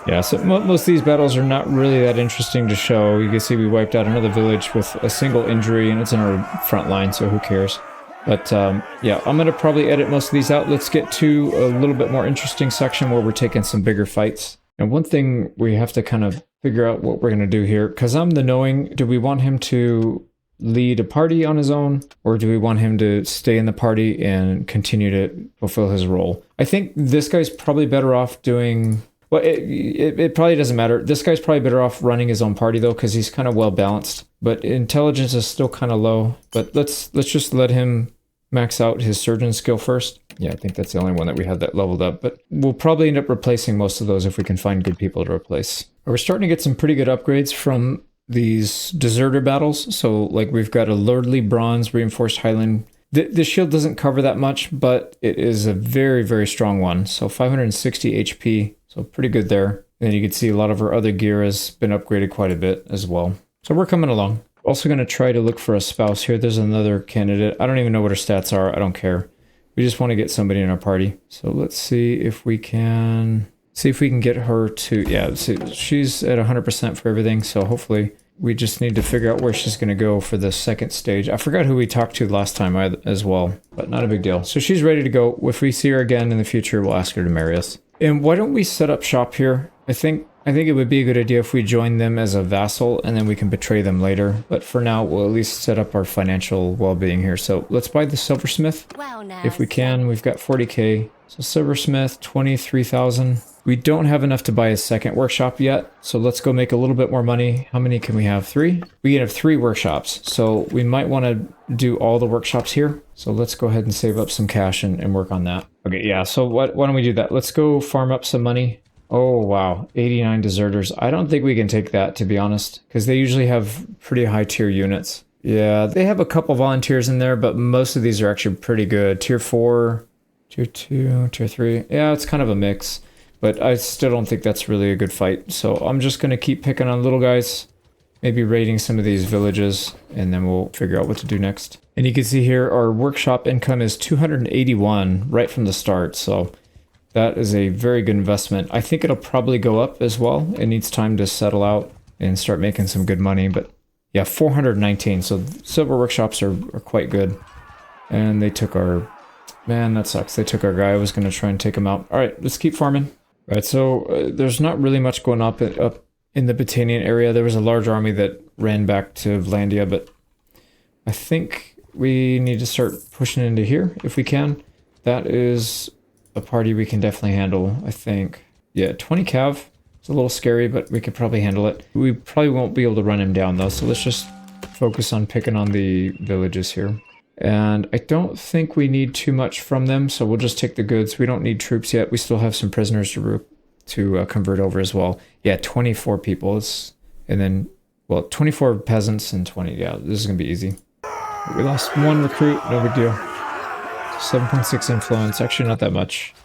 Yeah, so most of these battles are not really that interesting to show. You can see we wiped out another village with a single injury, and it's in our front line, so who cares? But yeah, I'm going to probably edit most of these out. Let's get to a little bit more interesting section where we're taking some bigger fights. And one thing we have to kind of figure out what we're going to do here, because I'm the knowing, do we want him to lead a party on his own, or do we want him to stay in the party and continue to fulfill his role? I think this guy's probably better off doing... Well, it probably doesn't matter. This guy's probably better off running his own party though, because he's kind of well balanced. But intelligence is still kind of low. But let's just let him max out his surgeon skill first. Yeah, I think that's the only one that we have that leveled up. But we'll probably end up replacing most of those if we can find good people to replace. We're starting to get some pretty good upgrades from these deserter battles. So like we've got a lordly bronze reinforced highland. The shield doesn't cover that much, but it is a very, very strong one. So 560 HP. So pretty good there. And then you can see a lot of our other gear has been upgraded quite a bit as well. So we're coming along. Also going to try to look for a spouse here. There's another candidate. I don't even know what her stats are. I don't care. We just want to get somebody in our party. So let's see if we can get her to, yeah, see, she's at 100% for everything. So hopefully we just need to figure out where she's going to go for the second stage. I forgot who we talked to last time as well, but not a big deal. So she's ready to go. If we see her again in the future, we'll ask her to marry us. And why don't we set up shop here? I think it would be a good idea if we join them as a vassal and then we can betray them later. But for now, we'll at least set up our financial well-being here. So let's buy the silversmith. Wow, nice. If we can. We've got 40k. So silversmith, 23,000. We don't have enough to buy a second workshop yet. So let's go make a little bit more money. How many can we have? 3? We can have 3 workshops. So we might want to do all the workshops here. So let's go ahead and save up some cash and work on that. Okay, yeah, so why don't we do that? Let's go farm up some money. Oh, wow, 89 deserters. I don't think we can take that, to be honest, because they usually have pretty high tier units. Yeah, they have a couple volunteers in there, but most of these are actually pretty good. Tier 4, Tier 2, Tier 3. Yeah, it's kind of a mix, but I still don't think that's really a good fight. So I'm just going to keep picking on little guys, maybe raiding some of these villages, and then we'll figure out what to do next. And you can see here our workshop income is 281 right from the start, so that is a very good investment. I think it'll probably go up as well. It needs time to settle out and start making some good money, but yeah, 419. So silver workshops are quite good. And they took our... Man, that sucks. They took our guy. I was going to try and take him out. All right, let's keep farming. All right, so there's not really much going up in the Battanian area. There was a large army that ran back to Vlandia, but I think we need to start pushing into here if we can. That is a party we can definitely handle, I think. Yeah, 20 cav. It's a little scary, but we could probably handle it. We probably won't be able to run him down though, so let's just focus on picking on the villages here. And I don't think we need too much from them, so we'll just take the goods. We don't need troops yet. We still have some prisoners to convert over as well. Yeah, 24 people. And then, well, 24 peasants and 20. Yeah, this is going to be easy. We lost 1 recruit. No big deal. 7.6 influence. Actually, not that much.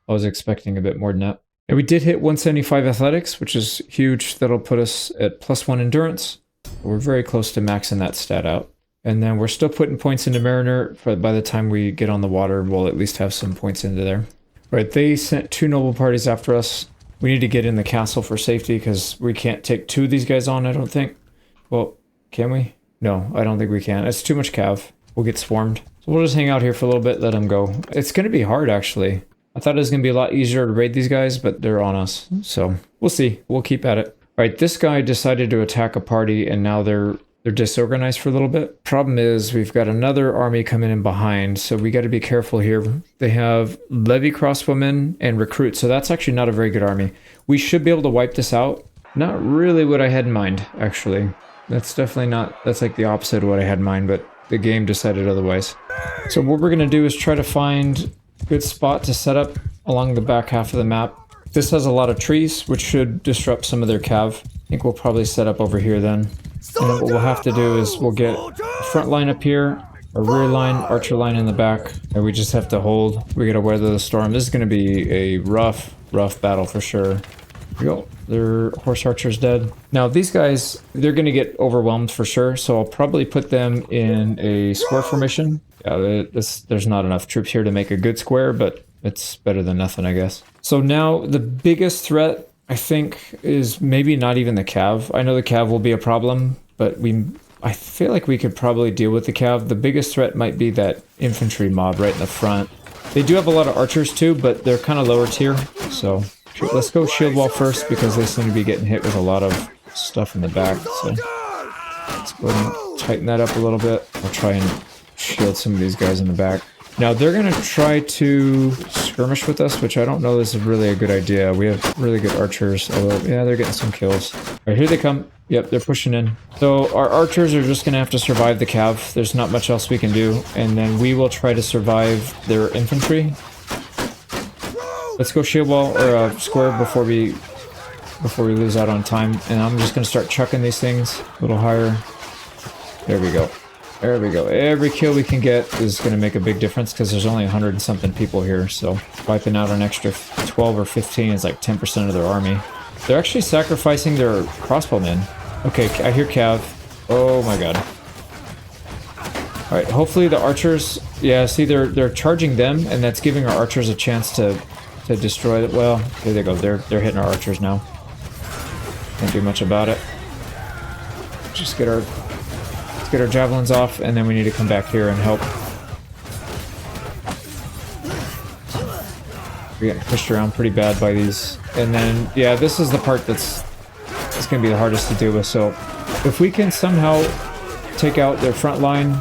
I was expecting a bit more than that. And we did hit 175 athletics, which is huge. That'll put us at +1 endurance. We're very close to maxing that stat out. And then we're still putting points into Mariner. By the time we get on the water, we'll at least have some points into there. Right, they sent 2 noble parties after us. We need to get in the castle for safety because we can't take 2 of these guys on, I don't think. Well, can we? No, I don't think we can. It's too much cav. We'll get swarmed. So we'll just hang out here for a little bit, let them go. It's going to be hard, actually. I thought it was going to be a lot easier to raid these guys, but they're on us. So we'll see. We'll keep at it. All right, this guy decided to attack a party, and now they're disorganized for a little bit. Problem is, we've got another army coming in behind, so we got to be careful here. They have levy crossbowmen and recruit, so that's actually not a very good army. We should be able to wipe this out. Not really what I had in mind, actually. That's definitely not, that's like the opposite of what I had in mind, but the game decided otherwise. So what we're going to do is try to find a good spot to set up along the back half of the map. This has a lot of trees, which should disrupt some of their cav. I think we'll probably set up over here then. And then what we'll have to do is we'll get a front line up here, a rear line, archer line in the back, and we just have to hold. We gotta weather the storm. This is gonna be a rough battle for sure. Here we go. Their horse archer's dead. Now these guys, they're gonna get overwhelmed for sure, so I'll probably put them in a square formation. Yeah, there's not enough troops here to make a good square, but it's better than nothing, I guess. So now the biggest threat I think, is maybe not even the cav. I know the cav will be a problem, but I feel like we could probably deal with the cav. The biggest threat might be that infantry mob right in the front. They do have a lot of archers too, but they're kind of lower tier. So let's go shield wall first because they seem to be getting hit with a lot of stuff in the back. So let's go ahead and tighten that up a little bit. I'll try and shield some of these guys in the back. Now they're going to try to skirmish with us, which I don't know is really a good idea. We have really good archers, although, yeah, they're getting some kills. All right, here they come. Yep, they're pushing in. So our archers are just going to have to survive the cav. There's not much else we can do. And then we will try to survive their infantry. Let's go shield wall or square before we lose out on time. And I'm just going to start chucking these things a little higher. There we go. There we go. Every kill we can get is going to make a big difference because there's only 100 and something people here. So wiping out an extra 12 or 15 is like 10% of their army. They're actually sacrificing their crossbowmen. Okay, I hear cav. Oh my god. Alright, hopefully the archers... Yeah, see, they're charging them, and that's giving our archers a chance to destroy it. Well, here they go. They're hitting our archers now. Can't do much about it. Just get our javelins off, and then we need to come back here and help. We're getting pushed around pretty bad by these. And then, yeah, this is the part that's going to be the hardest to deal with. So if we can somehow take out their front line...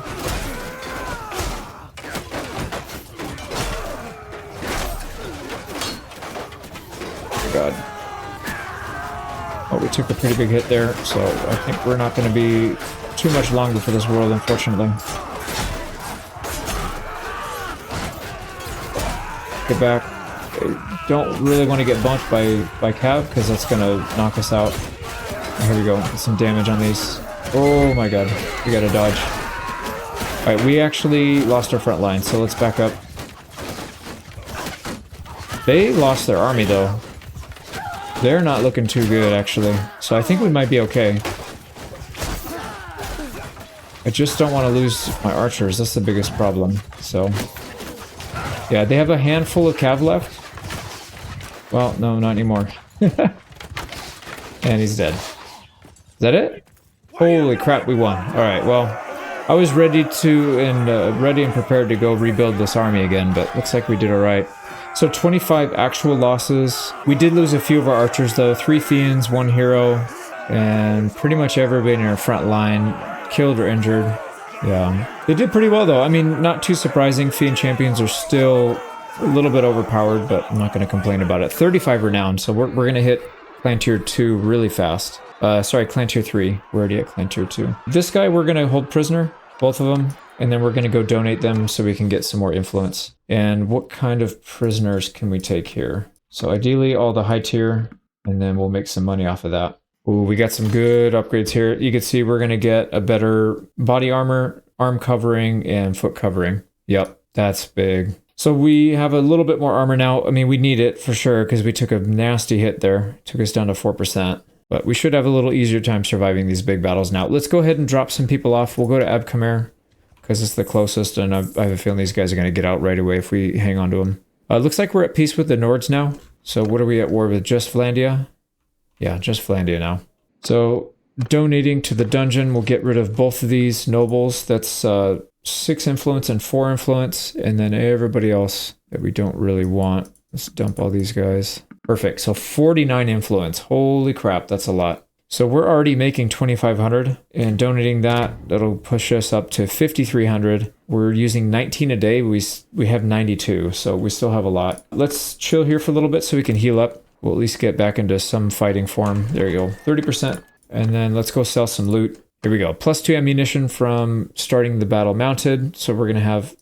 Oh, God. Oh, we took a pretty big hit there, so I think we're not going to be too much longer for this world, unfortunately. Get back. I don't really want to get bumped by cav because that's going to knock us out. Here we go. Get some damage on these. Oh my god. We gotta dodge. Alright, we actually lost our front line, so let's back up. They lost their army though. They're not looking too good actually. So I think we might be okay. I just don't want to lose my archers. That's the biggest problem. So yeah, they have a handful of cav left. Well, no, not anymore. And he's dead. Is that it? Holy crap, we won. Alright, well, I was ready and prepared to go rebuild this army again, but looks like we did alright. So 25 actual losses. We did lose a few of our archers though. 3 Fiends, 1 hero, and pretty much everybody in our front line killed or injured. Yeah. They did pretty well though. I mean, not too surprising. Fiend champions are still a little bit overpowered, but I'm not going to complain about it. 35 renown, so we're going to hit Clan Tier 2 really fast. Sorry, Clan Tier 3. We're already at Clan Tier 2. This guy we're going to hold prisoner, both of them, and then we're going to go donate them so we can get some more influence. And what kind of prisoners can we take here? So ideally all the high tier, and then we'll make some money off of that. Ooh, we got some good upgrades here. You can see we're going to get a better body armor, arm covering, and foot covering. Yep, that's big. So we have a little bit more armor now. I mean, we need it for sure because we took a nasty hit there. Took us down to 4%. But we should have a little easier time surviving these big battles now. Let's go ahead and drop some people off. We'll go to RTS Camera because it's the closest, and I have a feeling these guys are going to get out right away if we hang on to them. Looks like we're at peace with the Nords now. So what are we at war with? Just Vlandia? Yeah, just Vlandia now. So donating to the dungeon, we'll get rid of both of these nobles. That's 6 influence and 4 influence, and then everybody else that we don't really want. Let's dump all these guys. Perfect. So 49 influence. Holy crap, that's a lot. So we're already making 2,500, and donating that'll push us up to 5,300. We're using 19 a day. We have 92, so we still have a lot. Let's chill here for a little bit so we can heal up. We'll at least get back into some fighting form. There you go, 30%. And then let's go sell some loot. Here we go. +2 ammunition from starting the battle mounted. So we're going to have,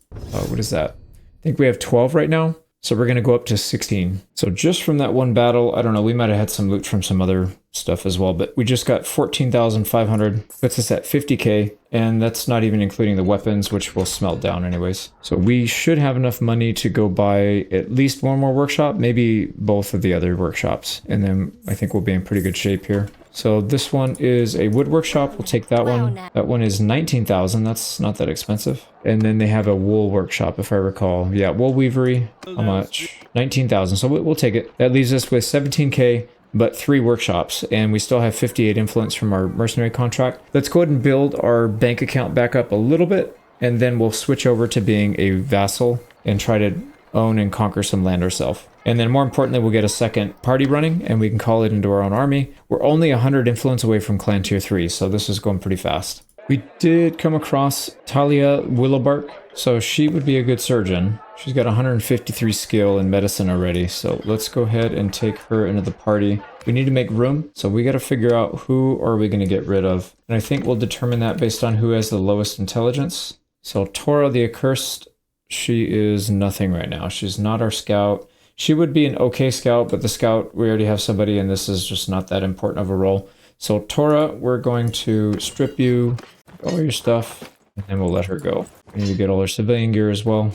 what is that? I think we have 12 right now. So we're going to go up to 16. So just from that one battle, I don't know, we might have had some loot from some other stuff as well, but we just got 14,500, puts us at 50k, and that's not even including the weapons, which will smelt down anyways. So we should have enough money to go buy at least one more workshop, maybe both of the other workshops, and then I think we'll be in pretty good shape here. So this one is a wood workshop. We'll take that one. That one is 19,000. That's not that expensive. And then they have a wool workshop, if I recall. Yeah, wool weavery. How much? 19,000. So we'll take it. That leaves us with 17k. but 3 workshops, and we still have 58 influence from our mercenary contract. Let's go ahead and build our bank account back up a little bit, and then we'll switch over to being a vassal and try to own and conquer some land ourselves. And then more importantly, we'll get a second party running, and we can call it into our own army. We're only 100 influence away from clan tier 3, so this is going pretty fast. We did come across Talia Willowbark, so she would be a good surgeon. She's got 153 skill in medicine already, so let's go ahead and take her into the party. We need to make room, so we got to figure out who are we going to get rid of. And I think we'll determine that based on who has the lowest intelligence. So Tora the Accursed, she is nothing right now. She's not our scout. She would be an okay scout, but the scout, we already have somebody, and this is just not that important of a role. So Tora, we're going to strip you all your stuff, and then we'll let her go. We need to get all her civilian gear as well.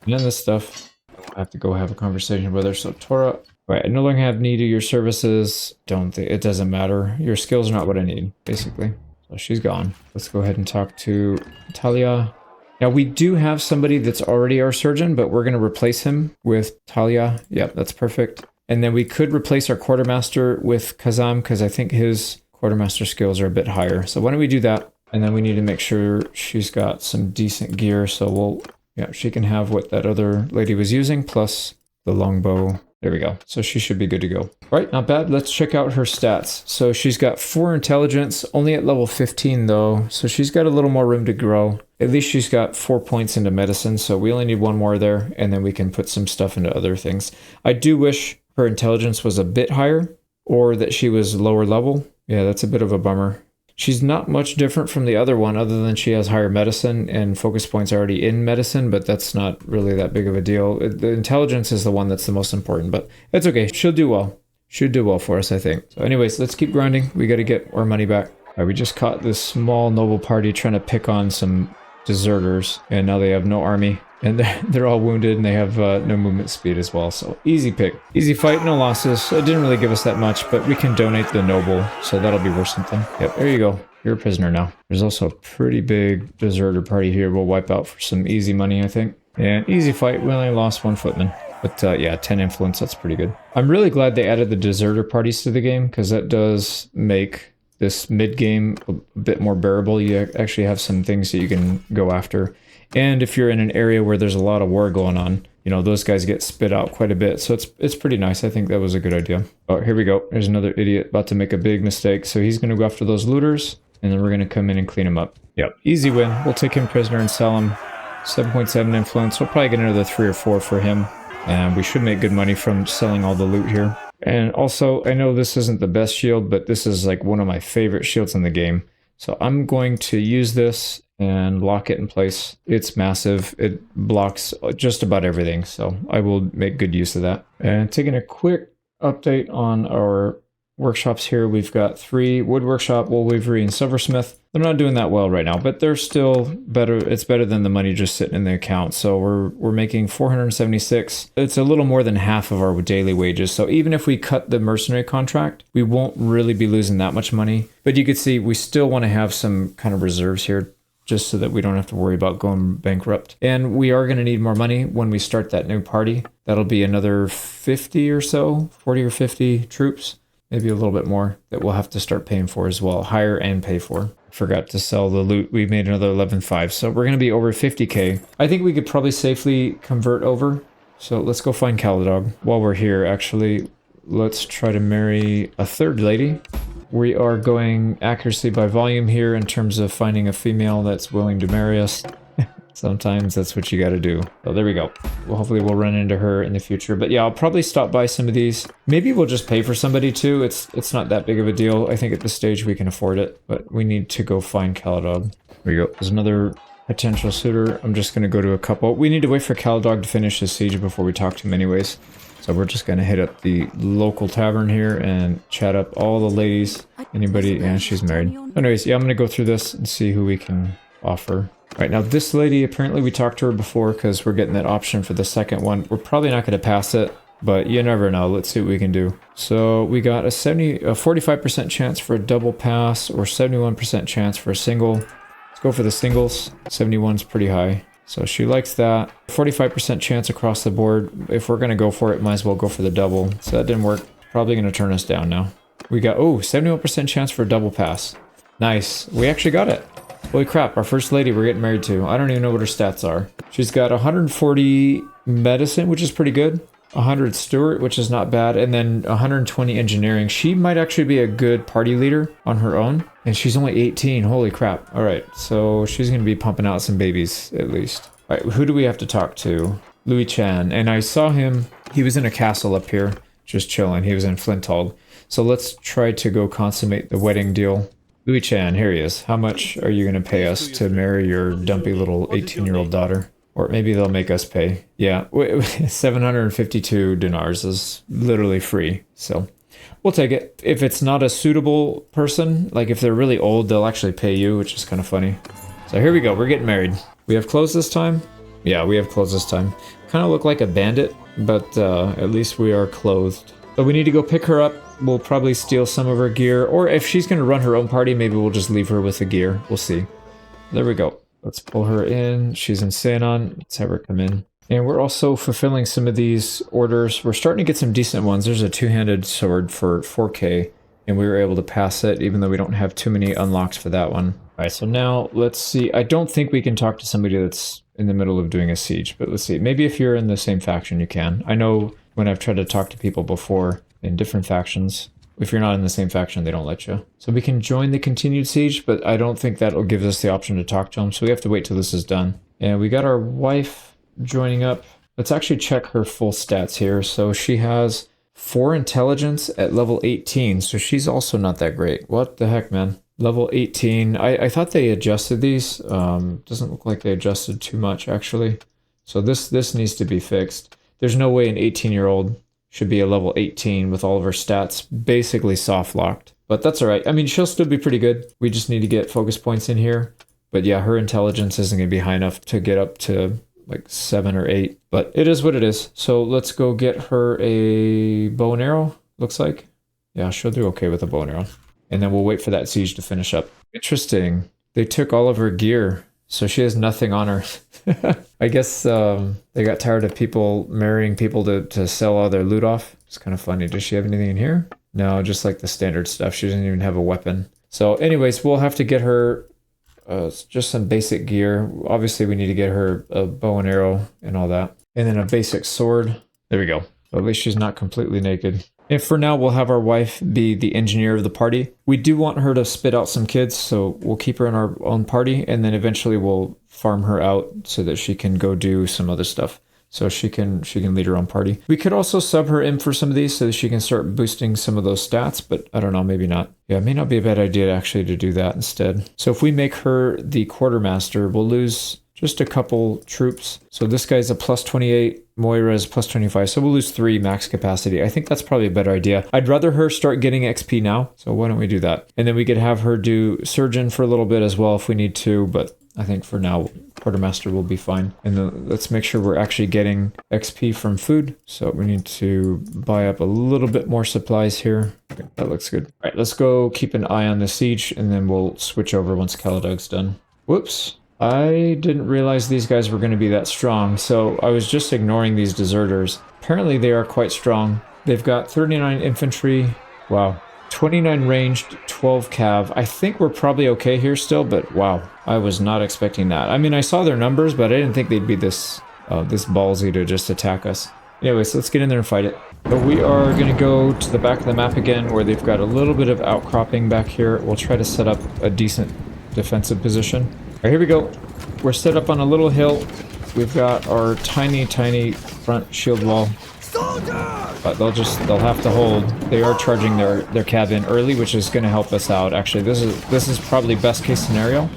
And then this stuff, we'll have to go have a conversation with her. So Tora, right, I no longer have need of your services. Don't think, it doesn't matter. Your skills are not what I need, basically. So she's gone. Let's go ahead and talk to Talia. Now we do have somebody that's already our surgeon, but we're going to replace him with Talia. Yep, that's perfect. And then we could replace our quartermaster with Kazam, because I think his quartermaster skills are a bit higher. So why don't we do that? And then we need to make sure she's got some decent gear. So we'll, yeah, she can have what that other lady was using, plus the longbow. There we go. So she should be good to go. All right, not bad. Let's check out her stats. So she's got 4 intelligence, only at level 15 though. So she's got a little more room to grow. At least she's got 4 points into medicine. So we only need 1 more there, and then we can put some stuff into other things. I do wish her intelligence was a bit higher, or that she was lower level. Yeah, that's a bit of a bummer. She's not much different from the other one, other than she has higher medicine and focus points already in medicine, but that's not really that big of a deal. The intelligence is the one that's the most important, but it's okay. She'll do well. She'll do well for us, I think. So anyways, let's keep grinding. We got to get our money back. All right, we just caught this small noble party trying to pick on some deserters, and now they have no army. And they're all wounded, and they have no movement speed as well. So easy pick. Easy fight, no losses. It didn't really give us that much, but we can donate the noble, so that'll be worth something. Yep, there you go. You're a prisoner now. There's also a pretty big deserter party here. We'll wipe out for some easy money, I think. And easy fight. We only lost 1 footman. But yeah, 10 influence. That's pretty good. I'm really glad they added the deserter parties to the game, because that does make this mid-game a bit more bearable. You actually have some things that you can go after. And if you're in an area where there's a lot of war going on, you know, those guys get spit out quite a bit. So it's pretty nice. I think that was a good idea. Oh, here we go. There's another idiot about to make a big mistake. So he's going to go after those looters, and then we're going to come in and clean him up. Yep, easy win. We'll take him prisoner and sell him. 7.7 influence. We'll probably get another 3 or 4 for him. And we should make good money from selling all the loot here. And also, I know this isn't the best shield, but this is like one of my favorite shields in the game. So I'm going to use this and lock it in place. It's massive. It blocks just about everything. So I will make good use of that. And taking a quick update on our workshops here. We've got 3 wood workshop, wool weavery, and silversmith. They're not doing that well right now, but they're still better. It's better than the money just sitting in the account. So we're making 476. It's a little more than half of our daily wages. So even if we cut the mercenary contract, we won't really be losing that much money. But you can see we still want to have some kind of reserves here, just so that we don't have to worry about going bankrupt. And we are going to need more money when we start that new party. That'll be another 50 or so, 40 or 50 troops. Maybe a little bit more that we'll have to start paying for as well. Hire and pay for. Forgot to sell the loot. We made another 11.5. So we're going to be over 50k. I think we could probably safely convert over. So let's go find Caladog. While we're here, actually, let's try to marry a 3rd lady. We are going accuracy by volume here in terms of finding a female that's willing to marry us. Sometimes that's what you got to do. Oh, there we go. Well, hopefully we'll run into her in the future. But yeah, I'll probably stop by some of these. Maybe we'll just pay for somebody too. It's not that big of a deal. I think at this stage we can afford it. But we need to go find Caladog. There we go. There's another potential suitor. I'm just going to go to a couple. We need to wait for Caladog to finish his siege before we talk to him anyways. So we're just going to hit up the local tavern here and chat up all the ladies. Anybody? Yeah, she's married. Anyways, yeah, I'm going to go through this and see who we can offer. All right, now this lady, apparently we talked to her before because we're getting that option for the second one. We're probably not going to pass it, but you never know. Let's see what we can do. So we got a 45% chance for a double pass or 71% chance for a single. Let's go for the singles. 71's pretty high. So she likes that. 45% chance across the board. If we're going to go for it, might as well go for the double. So that didn't work. probably going to turn us down now. We got, oh, 71% chance for a double pass. Nice. We actually got it. Holy crap, our first lady we're getting married to. I don't even know what her stats are. She's got 140 medicine, which is pretty good. 100 steward, which is not bad. And then 120 engineering. She might actually be a good party leader on her own. And she's only 18. Holy crap. All right, so she's going to be pumping out some babies, at least. All right, who do we have to talk to? Louis Chan. And I saw him. He was in a castle up here, just chilling. He was in Flinthog. So let's try to go consummate the wedding deal. Louis Chan, here he is. How much are you going to pay us to marry your dumpy little 18-year-old daughter? Or maybe they'll make us pay. Yeah, 752 dinars is literally free. So we'll take it. If it's not a suitable person, like if they're really old, they'll actually pay you, which is kind of funny. So here we go. We're getting married. We have clothes this time? Yeah, we have clothes this time. Kind of look like a bandit, but at least we are clothed. So we need to go pick her up. We'll probably steal some of her gear. Or if she's going to run her own party, maybe we'll just leave her with the gear. We'll see. There we go. Let's pull her in. She's in Sanon. Let's have her come in. And we're also fulfilling some of these orders. We're starting to get some decent ones. There's a two-handed sword for 4K. And we were able to pass it, even though we don't have too many unlocks for that one. All right, so now let's see. I don't think we can talk to somebody that's in the middle of doing a siege. But let's see. Maybe if you're in the same faction, you can. I know when I've tried to talk to people before in different factions, if you're not in the same faction, they don't let you. So we can join the continued siege, but I don't think that'll give us the option to talk to them. So we have to wait till this is done. And we got our wife joining up. Let's actually check her full stats here. So she has 4 intelligence at level 18. So she's also not that great. What the heck, man? Level 18. I thought they adjusted these. Doesn't look like they adjusted too much, actually. So this needs to be fixed. There's no way an 18-year-old should be a level 18 with all of her stats basically soft locked. But that's all right. I mean, she'll still be pretty good. We just need to get focus points in here. But yeah, her intelligence isn't going to be high enough to get up to like 7 or 8. But it is what it is. So let's go get her a bow and arrow, looks like. Yeah, she'll do okay with a bow and arrow. And then we'll wait for that siege to finish up. Interesting. They took all of her gear, so she has nothing on her. I guess they got tired of people marrying people to sell all their loot off. It's kind of funny. Does she have anything in here? No, just like the standard stuff. She doesn't even have a weapon. So anyways, we'll have to get her just some basic gear. Obviously, we need to get her a bow and arrow and all that. And then a basic sword. There we go. So at least she's not completely naked. And for now, we'll have our wife be the engineer of the party. We do want her to spit out some kids, so we'll keep her in our own party, and then eventually we'll farm her out so that she can go do some other stuff. So she can lead her own party. We could also sub her in for some of these so that she can start boosting some of those stats, but I don't know, maybe not. Yeah, it may not be a bad idea actually to do that instead. So if we make her the quartermaster, we'll lose just a couple troops. So this guy's a plus 28, Moira is plus 25, so we'll lose 3 max capacity. I think that's probably a better idea. I'd rather her start getting XP now, so why don't we do that? And then we could have her do surgeon for a little bit as well if we need to, but I think for now, quartermaster will be fine. And then let's make sure we're actually getting XP from food. So we need to buy up a little bit more supplies here. Okay, that looks good. All right, let's go keep an eye on the siege, and then we'll switch over once Caladog's done. Whoops. I didn't realize these guys were going to be that strong, so I was just ignoring these deserters. Apparently they are quite strong. They've got 39 infantry. Wow. 29 ranged, 12 cav. I think we're probably okay here still, but wow. I was not expecting that. I mean, I saw their numbers, but I didn't think they'd be this ballsy to just attack us. Anyways, let's get in there and fight it. But we are going to go to the back of the map again, where they've got a little bit of outcropping back here. We'll try to set up a decent defensive position. All right, here we go. We're set up on a little hill. We've got our tiny front shield wall. But they'll have to hold. They are charging their cav in early, which is going to help us out. Actually, this is probably best case scenario.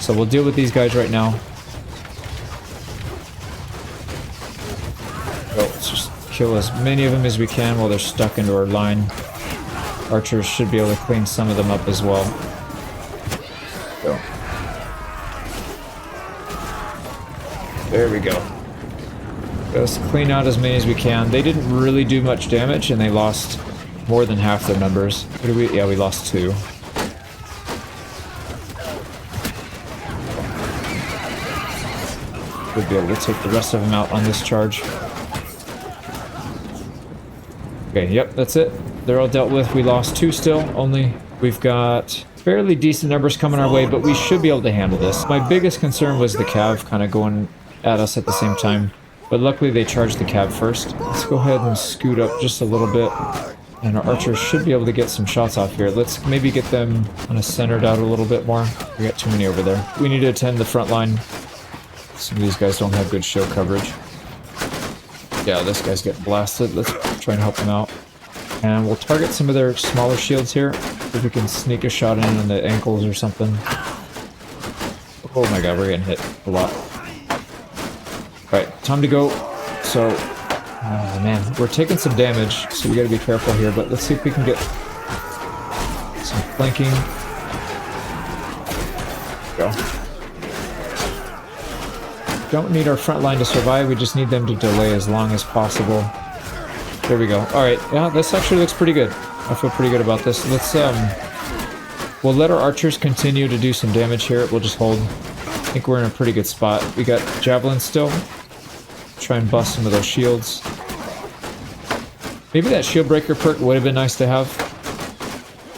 So we'll deal with these guys right now. So let's just kill as many of them as we can while they're stuck into our line. Archers should be able to clean some of them up as well. Go. There we go. Let's clean out as many as we can. They didn't really do much damage, and they lost more than half their numbers. What did we? Yeah, we lost 2. We'll be able to take the rest of them out on this charge. We Okay, yep, that's it. They're all dealt with. We lost 2 still, only. We've got fairly decent numbers coming our way, but we should be able to handle this. My biggest concern was the cav kind of going at us at the same time, but luckily they charged the cav first. Let's go ahead and scoot up just a little bit, and our archers should be able to get some shots off here. Let's maybe get them kind of centered out a little bit more. We got too many over there. We need to attend the front line. Some of these guys don't have good shield coverage. Yeah, this guy's getting blasted. Let's try and help him out. And we'll target some of their smaller shields here. If we can sneak a shot in on the ankles or something. Oh my god, we're getting hit a lot. Alright, time to go. So, oh man, we're taking some damage, so we gotta be careful here, but let's see if we can get some flanking. Go. Don't need our front line to survive, we just need them to delay as long as possible. There we go. Alright, yeah, this actually looks pretty good. I feel pretty good about this. Let's, we'll let our archers continue to do some damage here. We'll just hold. I think we're in a pretty good spot. We got javelins still. Try and bust some of those shields. Maybe that shield breaker perk would have been nice to have.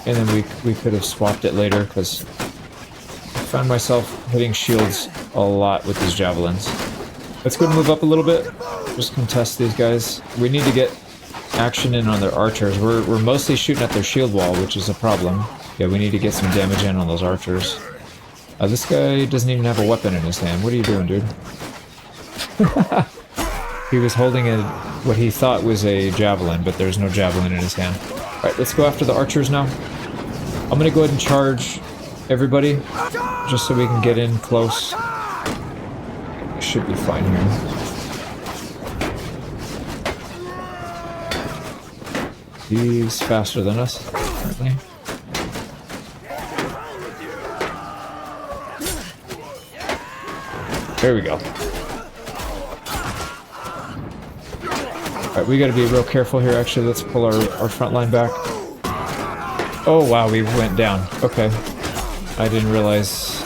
And then we could have swapped it later, because I found myself hitting shields a lot with these javelins. Let's go and move up a little bit. Just contest these guys. We need to get action in on their archers. We're mostly shooting at their shield wall, which is a problem. Yeah, we need to get some damage in on those archers. This guy doesn't even have a weapon in his hand. What are you doing, dude? He was holding what he thought was a javelin, but there's no javelin in his hand. Alright, let's go after the archers now. I'm gonna go ahead and charge everybody, just so we can get in close. Should be fine here. He's faster than us, apparently. There we go. Alright, we gotta be real careful here, actually. Let's pull our front line back. Oh wow, we went down. Okay. I didn't realize...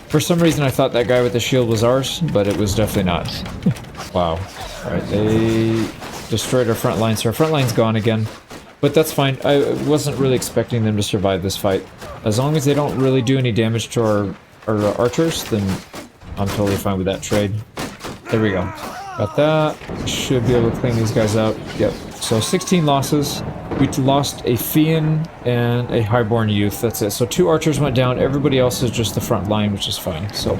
For some reason I thought that guy with the shield was ours, but it was definitely not. Wow. Alright, they destroyed our front line, so our front line's gone again. But that's fine. I wasn't really expecting them to survive this fight. As long as they don't really do any damage to our archers, then I'm totally fine with that trade. There we go. Got that. Should be able to clean these guys out. Yep. So 16 losses. We lost a Fian and a Highborn Youth. That's it. So 2 archers went down. Everybody else is just the front line, which is fine. So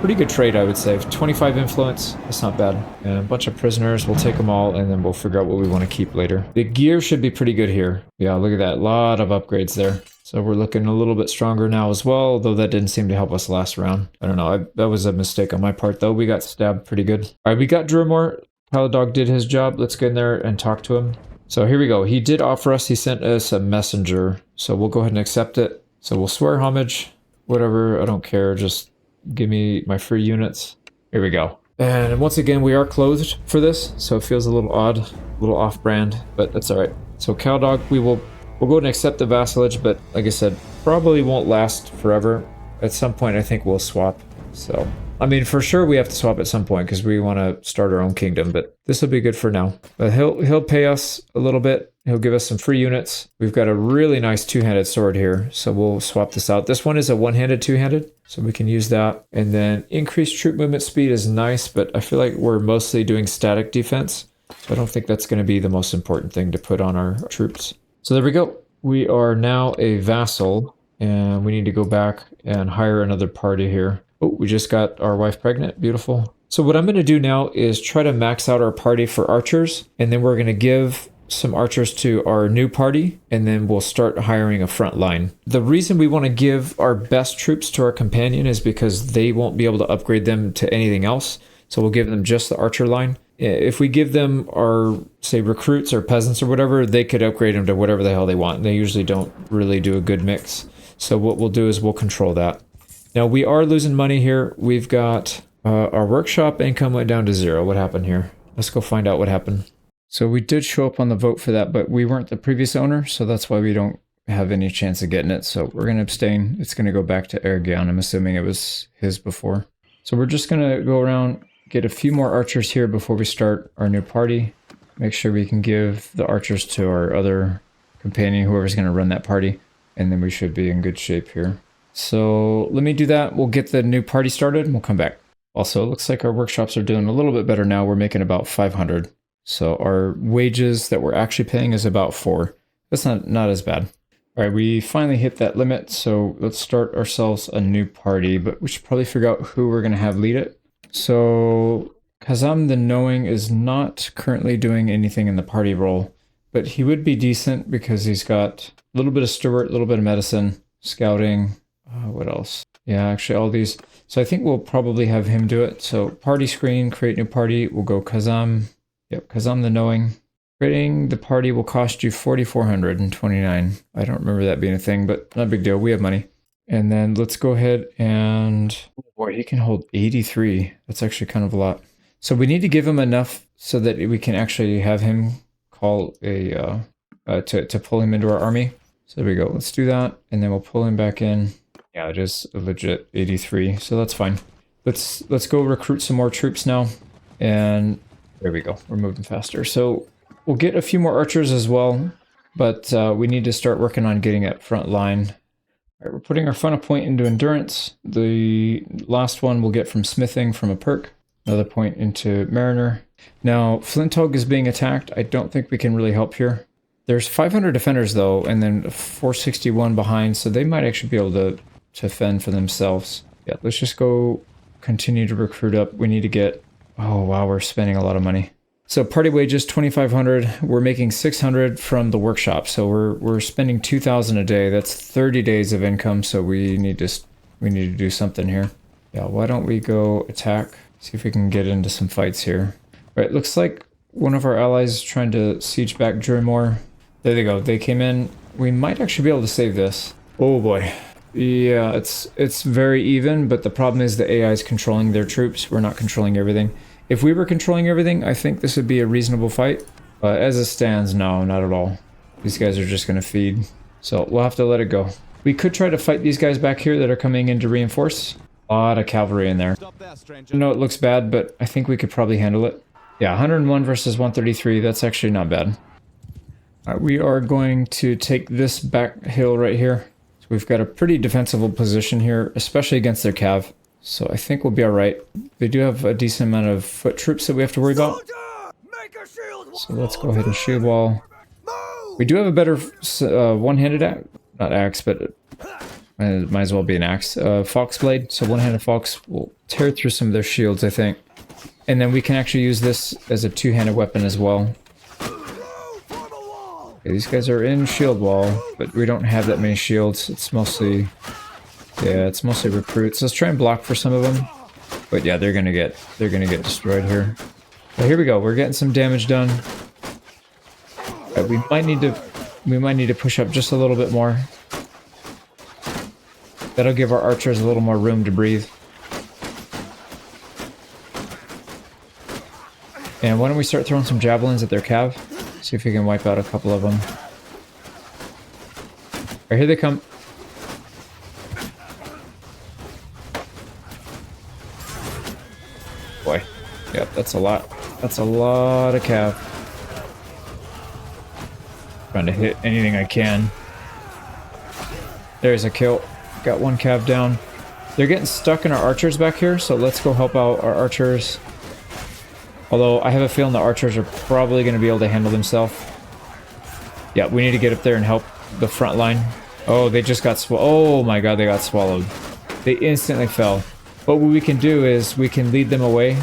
pretty good trade, I would say. 25 influence. That's not bad. And a bunch of prisoners. We'll take them all, and then we'll figure out what we want to keep later. The gear should be pretty good here. Yeah, look at that. A lot of upgrades there. So we're looking a little bit stronger now as well, although that didn't seem to help us last round. I don't know. That was a mistake on my part, though. We got stabbed pretty good. All right, we got Drumore. Paladog did his job. Let's get in there and talk to him. So here we go. He did offer us. He sent us a messenger. So we'll go ahead and accept it. So we'll swear homage. Whatever. I don't care. Just give me my free units. Here we go. And once again, we are clothed for this. So it feels a little odd. A little off-brand. But that's all right. So Caldog, we'll go ahead and accept the vassalage. But like I said, probably won't last forever. At some point, I think we'll swap. So... I mean, for sure we have to swap at some point because we want to start our own kingdom, but this will be good for now. But he'll pay us a little bit. He'll give us some free units. We've got a really nice two-handed sword here, so we'll swap this out. This one is a one-handed, two-handed, so we can use that. And then increased troop movement speed is nice, but I feel like we're mostly doing static defense, so I don't think that's going to be the most important thing to put on our troops. So there we go. We are now a vassal, and we need to go back and hire another party here. Oh, we just got our wife pregnant. Beautiful. So what I'm going to do now is try to max out our party for archers, and then we're going to give some archers to our new party, and then we'll start hiring a front line. The reason we want to give our best troops to our companion is because they won't be able to upgrade them to anything else, so we'll give them just the archer line. If we give them our, say, recruits or peasants or whatever, they could upgrade them to whatever the hell they want. They usually don't really do a good mix. So what we'll do is we'll control that. Now, we are losing money here. We've got our workshop income went down to 0. What happened here? Let's go find out what happened. So we did show up on the vote for that, but we weren't the previous owner, so that's why we don't have any chance of getting it. So we're going to abstain. It's going to go back to Ergion. I'm assuming it was his before. So we're just going to go around, get a few more archers here before we start our new party. make sure we can give the archers to our other companion, whoever's going to run that party, and then we should be in good shape here. So let me do that. We'll get the new party started and we'll come back. Also, it looks like our workshops are doing a little bit better now. We're making about 500. So our wages that we're actually paying is about 4. That's not as bad. All right, we finally hit that limit. So let's start ourselves a new party, but we should probably figure out who we're going to have lead it. So Kazam the Knowing is not currently doing anything in the party role, but he would be decent because he's got a little bit of steward, a little bit of medicine, scouting. What else? Yeah, actually all these. So I think we'll probably have him do it. So party screen, create new party. We'll go Kazam. Yep, Kazam the Knowing. Creating the party will cost you 4,429. I don't remember that being a thing, but not a big deal. We have money. And then let's go ahead and... Oh boy, he can hold 83. That's actually kind of a lot. So we need to give him enough so that we can actually have him call a... to pull him into our army. So there we go. Let's do that. And then we'll pull him back in. Yeah, it is a legit 83. So that's fine. Let's go recruit some more troops now. And there we go. We're moving faster. So... we'll get a few more archers as well, but we need to start working on getting at front line. All right, we're putting our funnel point into endurance. The last one we'll get from smithing from a perk. Another point into mariner. Now, Flinthog is being attacked. I don't think we can really help here. There's 500 defenders though, and then 461 behind, so they might actually be able to fend for themselves. Yeah, let's just go continue to recruit up. We need to get... oh wow, we're spending a lot of money. So party wages 2,500. We're making 600 from the workshop. So we're spending 2,000 a day. That's 30 days of income. So we need to do something here. Yeah, why don't we go attack? See if we can get into some fights here. All right, looks like one of our allies is trying to siege back Drurimore. There they go. They came in. We might actually be able to save this. Oh boy. Yeah, it's very even, but the problem is the AI is controlling their troops. We're not controlling everything. If we were controlling everything, I think this would be a reasonable fight. But as it stands, no, not at all. These guys are just going to feed. So we'll have to let it go. We could try to fight these guys back here that are coming in to reinforce. A lot of cavalry in there. I know it looks bad, but I think we could probably handle it. Yeah, 101 versus 133. That's actually not bad. All right, we are going to take this back hill right here. So we've got a pretty defensible position here, especially against their cav. So I think we'll be alright. They do have a decent amount of foot troops that we have to worry about. So let's go ahead and shield wall. We do have a better one-handed axe. Not axe, but it might as well be an axe. Fox blade. So one-handed fox will tear through some of their shields, I think. And then we can actually use this as a two-handed weapon as well. Okay, these guys are in shield wall, but we don't have that many shields. It's mostly... yeah, it's mostly recruits. Let's try and block for some of them. But yeah, they're gonna get destroyed here. But here we go. We're getting some damage done. Right, we might need to push up just a little bit more. That'll give our archers a little more room to breathe. And why don't we start throwing some javelins at their cav? See if we can wipe out a couple of them. Right, here they come. Boy. Yep, that's a lot. That's a lot of cav. Trying to hit anything I can. There's a kill. Got one cav down. They're getting stuck in our archers back here, so let's go help out our archers. Although, I have a feeling the archers are probably going to be able to handle themselves. Yeah, we need to get up there and help the front line. Oh, they just got oh my god, they got swallowed. They instantly fell. But what we can do is, we can lead them away.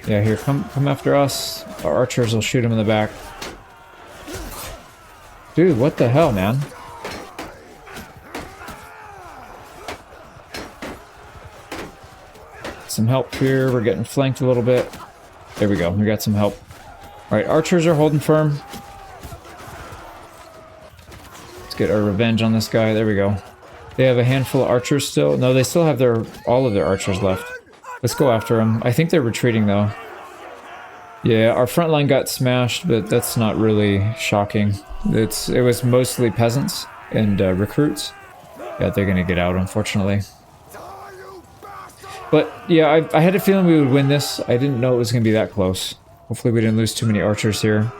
Yeah, here, come after us. Our archers will shoot them in the back. Dude, what the hell, man? Some help here. We're getting flanked a little bit. There we go. We got some help. Alright, archers are holding firm. Let's get our revenge on this guy. There we go. They have a handful of archers still. No, they still have all of their archers left. Let's go after them. I think they're retreating, though. Yeah, our front line got smashed, but that's not really shocking. It was mostly peasants and recruits. Yeah, they're gonna get out, unfortunately. But, yeah, I had a feeling we would win this. I didn't know it was gonna be that close. Hopefully we didn't lose too many archers here.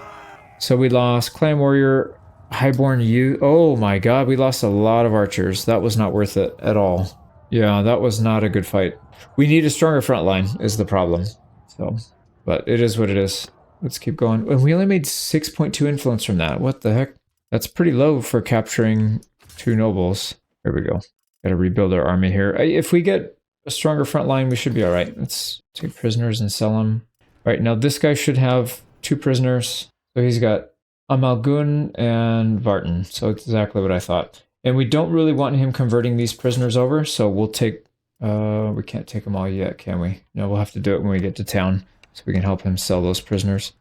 So we lost Clan Warrior, Highborn youth. Oh my god, we lost a lot of archers. That was not worth it at all. Yeah, that was not a good fight. We need a stronger front line is the problem. So, but it is what it is. Let's keep going. And we only made 6.2 influence from that. What the heck? That's pretty low for capturing 2 nobles. There we go. Gotta rebuild our army here. If we get a stronger front line, we should be alright. Let's take prisoners and sell them. Alright, now this guy should have 2 prisoners. So he's got Amalgun and Vartan. So exactly what I thought. And we don't really want him converting these prisoners over, so we'll take... we can't take them all yet, can we? No, we'll have to do it when we get to town, so we can help him sell those prisoners.